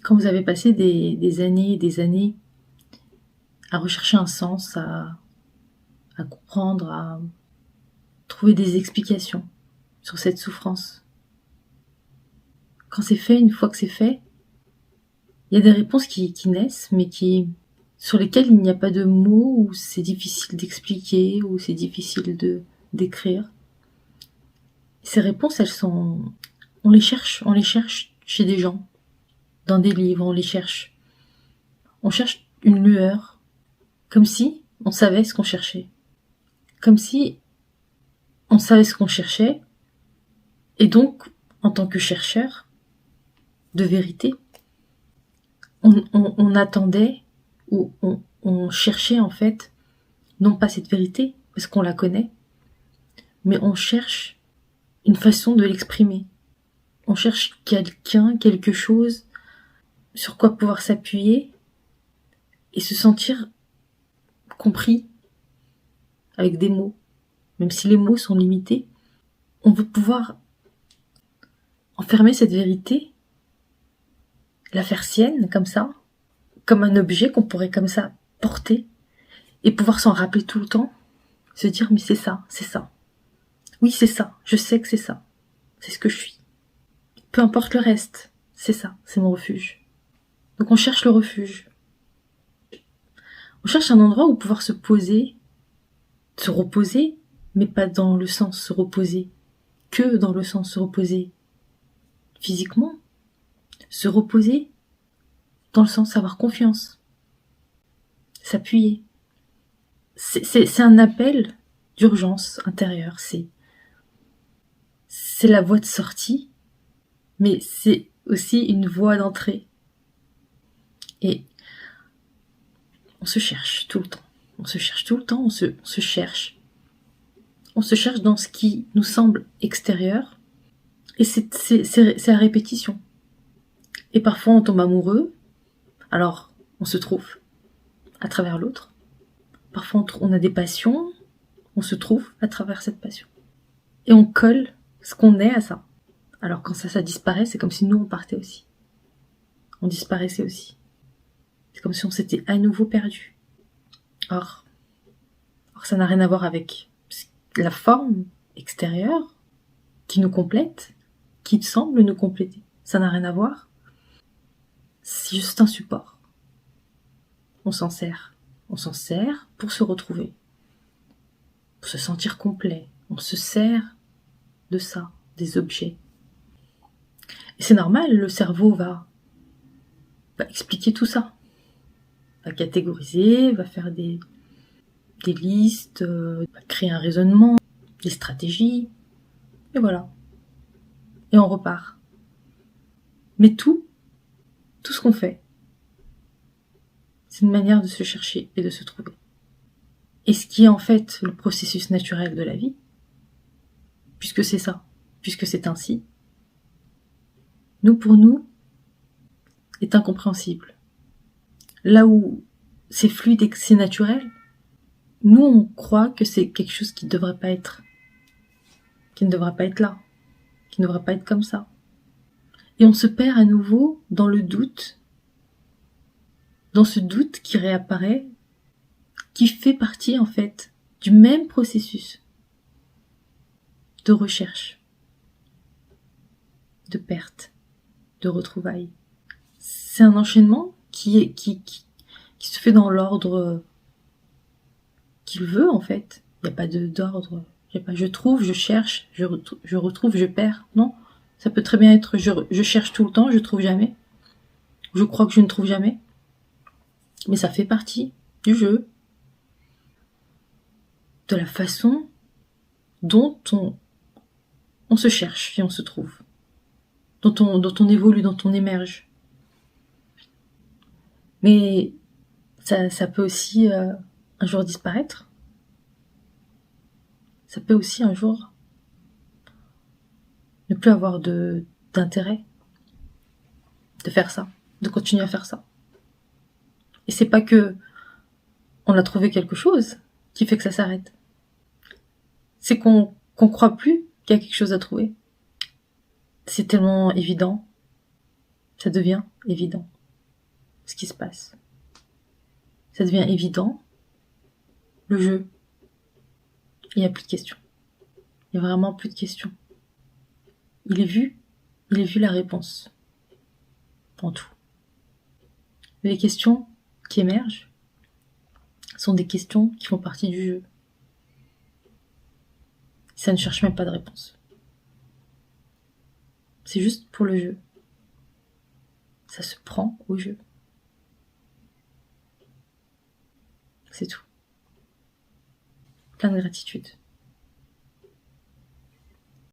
Quand vous avez passé des années et des années à rechercher un sens, à comprendre, à trouver des explications sur cette souffrance. Quand c'est fait, une fois que c'est fait, il y a des réponses qui naissent, mais sur lesquelles il n'y a pas de mots, ou c'est difficile d'expliquer, ou c'est difficile d'écrire. Ces réponses, on les cherche chez des gens, dans des livres, on les cherche. On cherche une lueur, comme si on savait ce qu'on cherchait. Comme si on savait ce qu'on cherchait, et donc, en tant que chercheur de vérité, on attendait, ou on cherchait en fait, non pas cette vérité, parce qu'on la connaît, mais on cherche une façon de l'exprimer. On cherche quelqu'un, quelque chose, sur quoi pouvoir s'appuyer, et se sentir compris, avec des mots. Même si les mots sont limités, on veut pouvoir enfermer cette vérité, la faire sienne, comme ça, comme un objet qu'on pourrait comme ça porter, et pouvoir s'en rappeler tout le temps, se dire mais c'est ça. Oui, c'est ça, je sais que c'est ça. C'est ce que je suis. Peu importe le reste, c'est ça, c'est mon refuge. Donc on cherche le refuge. On cherche un endroit où pouvoir se poser, se reposer, mais pas dans le sens se reposer, que dans le sens se reposer physiquement, se reposer dans le sens avoir confiance, s'appuyer. C'est un appel d'urgence intérieure, c'est la voie de sortie, mais c'est aussi une voie d'entrée. Et on se cherche tout le temps. On se cherche tout le temps, on se cherche. On se cherche dans ce qui nous semble extérieur. Et c'est à répétition. Et parfois on tombe amoureux, alors on se trouve à travers l'autre. Parfois on a des passions, on se trouve à travers cette passion. Et on colle ce qu'on est à ça. Alors quand ça disparaît, c'est comme si nous on partait aussi. On disparaissait aussi. C'est comme si on s'était à nouveau perdu. Or ça n'a rien à voir avec la forme extérieure qui nous complète, qui semble nous compléter. Ça n'a rien à voir. C'est juste un support. On s'en sert. On s'en sert pour se retrouver, pour se sentir complet. On se sert de ça, des objets. Et c'est normal, le cerveau va expliquer tout ça, va catégoriser, va faire des listes, va créer un raisonnement, des stratégies, et voilà. Et on repart. Mais tout ce qu'on fait, c'est une manière de se chercher et de se trouver. Et ce qui est en fait le processus naturel de la vie, puisque c'est ça, puisque c'est ainsi, pour nous, est incompréhensible. Là où c'est fluide et que c'est naturel, nous on croit que c'est quelque chose qui ne devrait pas être là, qui ne devrait pas être comme ça. Et on se perd à nouveau dans le doute, dans ce doute qui réapparaît, qui fait partie en fait du même processus de recherche, de perte, de retrouvailles. C'est un enchaînement qui se fait dans l'ordre qu'il veut en fait. Il n'y a pas d'ordre. Il n'y a pas je trouve, je cherche, je retrouve, je perds. Non, ça peut très bien être je cherche tout le temps, je trouve jamais. Je crois que je ne trouve jamais. Mais ça fait partie du jeu, de la façon dont on se cherche et on se trouve, dont on évolue, dont on émerge. Mais ça peut aussi un jour disparaître. Ça peut aussi un jour ne plus avoir d'intérêt de faire ça, de continuer à faire ça. Et c'est pas que on a trouvé quelque chose qui fait que ça s'arrête. C'est qu'on croit plus qu'il y a quelque chose à trouver. C'est tellement évident. ça devient évident ce qui se passe. Ça devient évident, le jeu. Il n'y a plus de questions. Il n'y a vraiment plus de questions. Il est vu la réponse en tout. Les questions qui émergent sont des questions qui font partie du jeu. Ça ne cherche même pas de réponse. C'est juste pour le jeu. Ça se prend au jeu. C'est tout. Plein de gratitude.